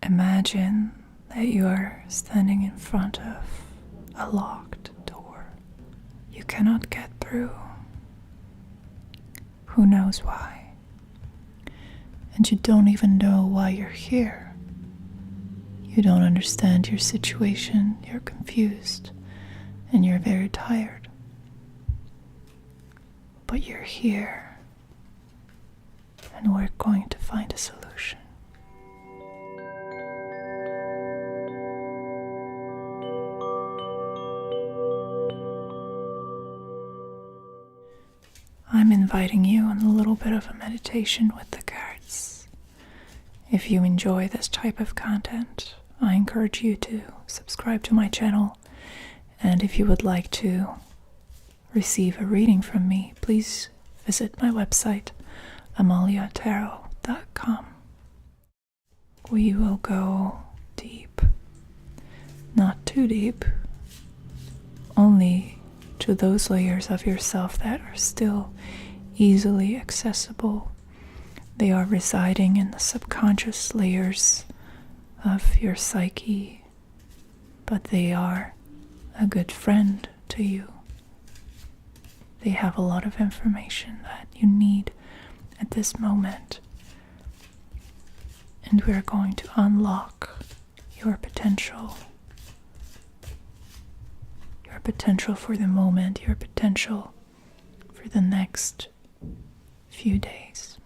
Imagine that you are standing in front of a locked door. You cannot get through. Who knows why? And you don't even know why you're here. You don't understand your situation, you're confused, and you're very tired. But you're here, and we're going to find a solution. I'm inviting you on a little bit of a meditation with the cards. If you enjoy this type of content, I encourage you to subscribe to my channel, and if you would like to receive a reading from me, please visit my website, amaliatarot.com. We will go deep, not too deep, only to those layers of yourself that are still easily accessible. They are residing in the subconscious layers of your psyche, but they are a good friend to you. They have a lot of information that you need at this moment, and we're going to unlock your potential for the moment, your potential for the next few days.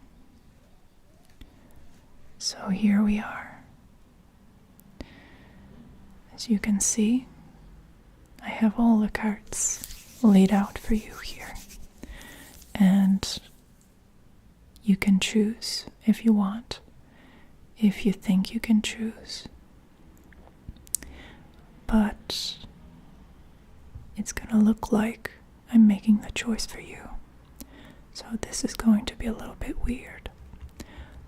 So here we are. As you can see, I have all the cards laid out for you here, and you can choose if you want, if you think you can choose. But it's gonna look like I'm making the choice for you. So this is going to be a little bit weird,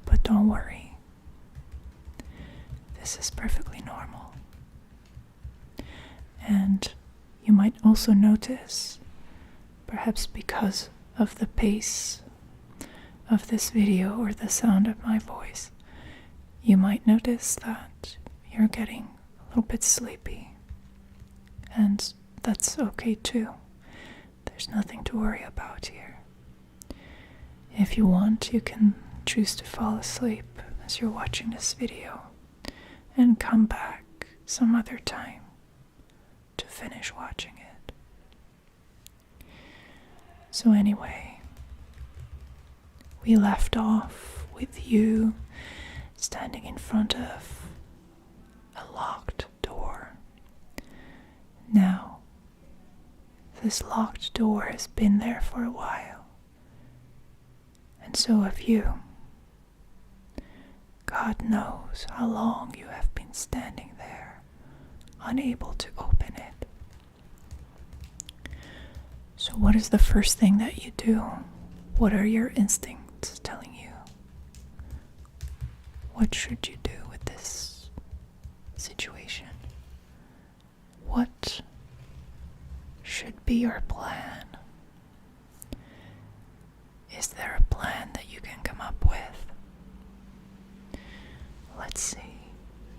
but don't worry. This is perfectly normal. And you might also notice, perhaps because of the pace of this video or the sound of my voice, you might notice that you're getting a little bit sleepy. And that's okay too. There's nothing to worry about here. If you want, you can choose to fall asleep as you're watching this video and come back some other time to finish watching it. So anyway, we left off with you standing in front of a locked door. Now, this locked door has been there for a while, and so have you. God knows how long you have been standing there, unable to open it. So what is the first thing that you do? What are your instincts telling you? What should you do with this situation? What should be your plan? Is there a plan that you can come up with? Let's see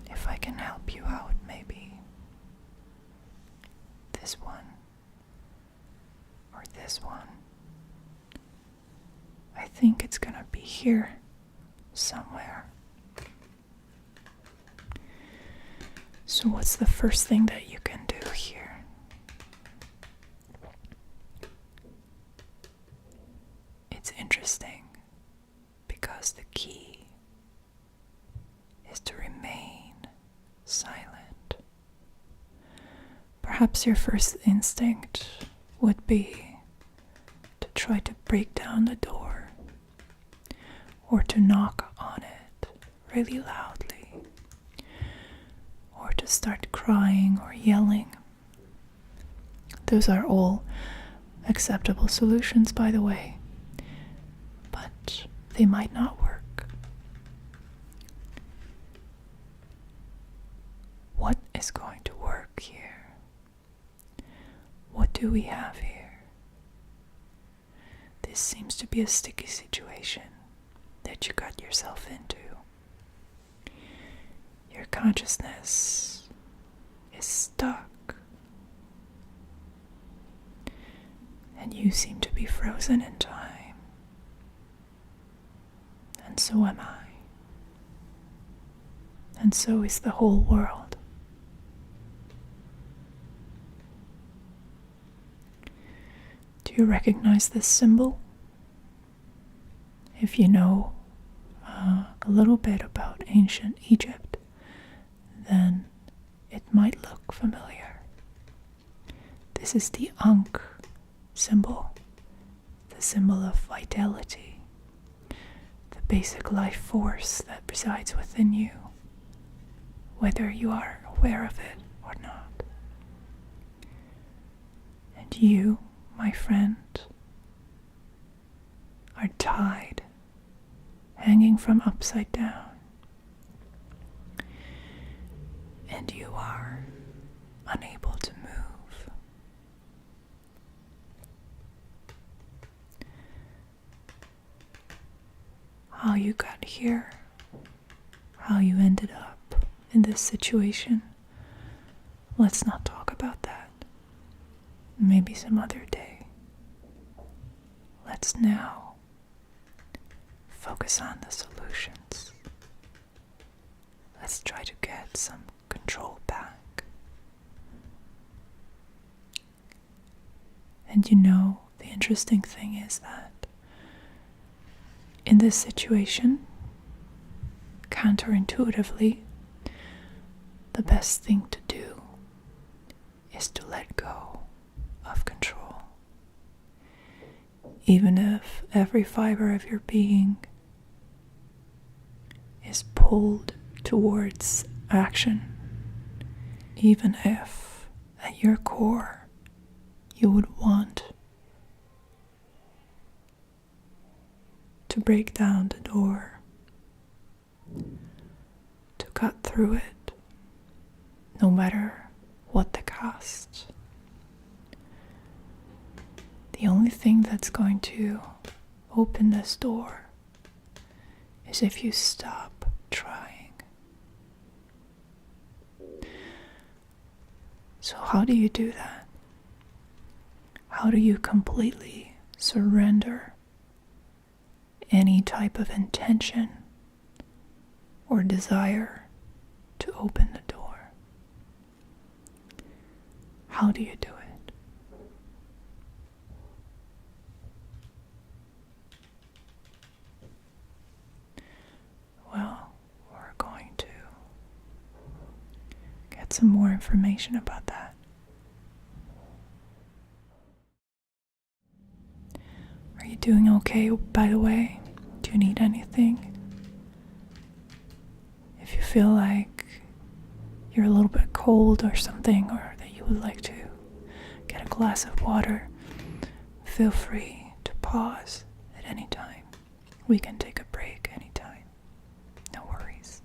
if I can help you out, maybe. This one or this one. I think it's gonna be here somewhere. So what's the first thing that you can do here? It's interesting because the key is to remain silent. Perhaps your first instinct would be to try to break down the door or to knock on it really loudly or to start crying or yelling. Those are all acceptable solutions, by the way, but they might not work. What is going to work here? What do we have here? This seems to be a sticky situation that you got yourself into. You're consciousness is stuck, and you seem to be frozen in time, and so am I, and so is the whole world. Do you recognize this symbol? If you know a little bit about ancient Egypt, then it might look familiar. This is the Ankh symbol, the symbol of vitality, the basic life force that resides within you, whether you are aware of it or not. And you, my friend, are tied, hanging from upside down. And you are unable to move. How you got here, how you ended up in this situation, let's not talk about that. Maybe some other day. Let's now focus on the solutions. Let's try to get some control back. And you know, the interesting thing is that in this situation, counterintuitively, the best thing to do is to let go of control. Even if every fiber of your being is pulled towards action, even if at your core you would want to break down the door, to cut through it, no matter what the cost. The only thing that's going to open this door is if you stop trying. So how do you do that? How do you completely surrender any type of intention or desire to open the door? How do you do it? Well, we're going to get some more information about that. Are you doing okay, by the way? Do you need anything? If you feel like you're a little bit cold or something, or that you would like to get a glass of water, feel free to pause at any time. We can take a break anytime. No worries.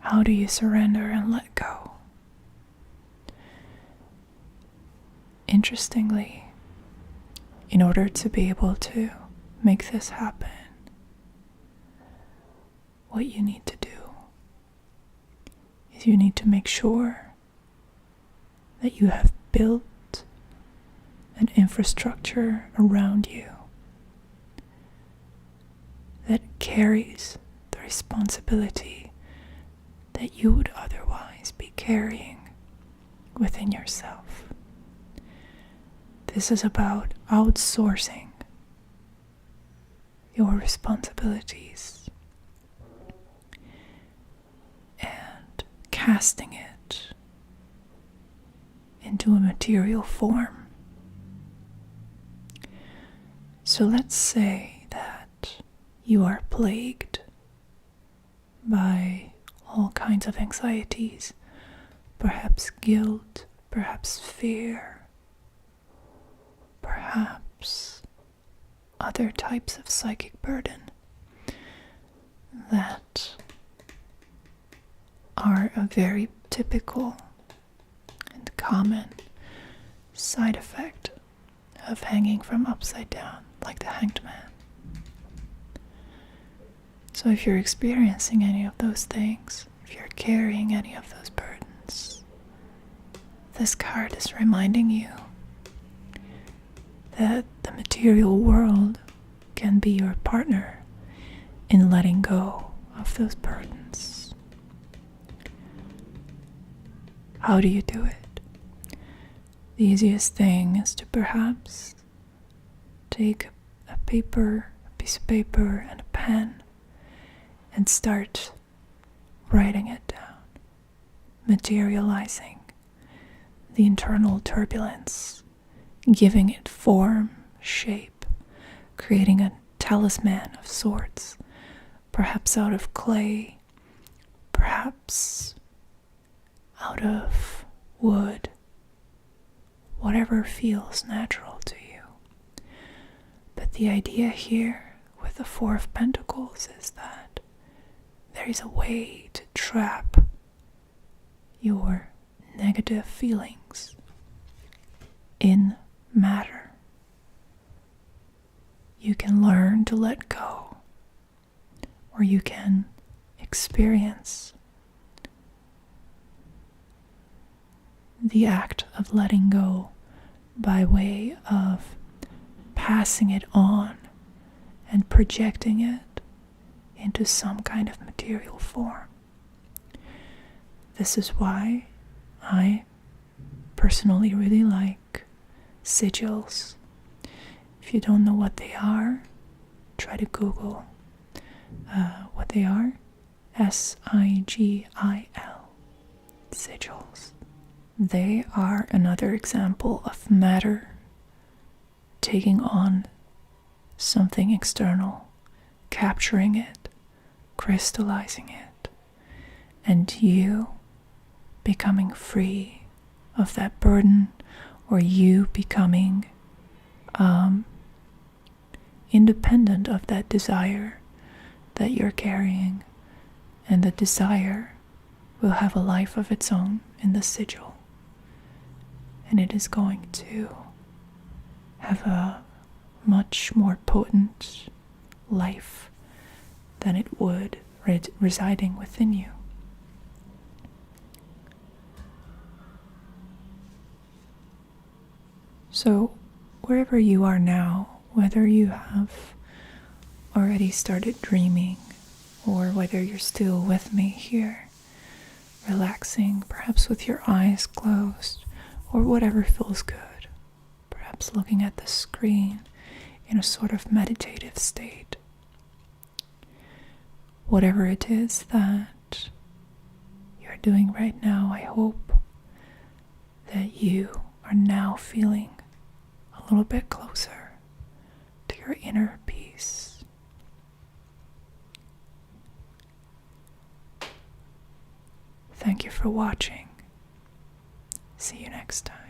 How do you surrender and let go? Interestingly, in order to be able to make this happen, what you need to do is you need to make sure that you have built an infrastructure around you that carries the responsibility that you would otherwise be carrying within yourself. This is about outsourcing your responsibilities and casting it into a material form. So let's say that you are plagued by all kinds of anxieties, perhaps guilt, perhaps fear, perhaps other types of psychic burden that are a very typical and common side effect of hanging from upside down, like the hanged man. So if you're experiencing any of those things, if you're carrying any of those burdens, this card is reminding you that the material world can be your partner in letting go of those burdens. How do you do it? The easiest thing is to perhaps take a piece of paper and a pen and start writing it down, materializing the internal turbulence, giving it form, shape, creating a talisman of sorts, perhaps out of clay, perhaps out of wood, whatever feels natural to you. But the idea here with the Four of Pentacles is that there is a way to trap your negative feelings in matter. You can learn to let go, or you can experience the act of letting go by way of passing it on and projecting it into some kind of material form. This is why I personally really like sigils. If you don't know what they are, try to Google what they are. S-I-G-I-L. Sigils. They are another example of matter taking on something external, capturing it, crystallizing it, and you becoming free of that burden, or you becoming independent of that desire that you're carrying, and the desire will have a life of its own in the sigil, and it is going to have a much more potent life than it would residing within you. So wherever you are now, whether you have already started dreaming or whether you're still with me here, relaxing, perhaps with your eyes closed, or whatever feels good, perhaps looking at the screen in a sort of meditative state. Whatever it is that you're doing right now, I hope that you are now feeling a little bit closer to your inner peace. Thank you for watching. See you next time.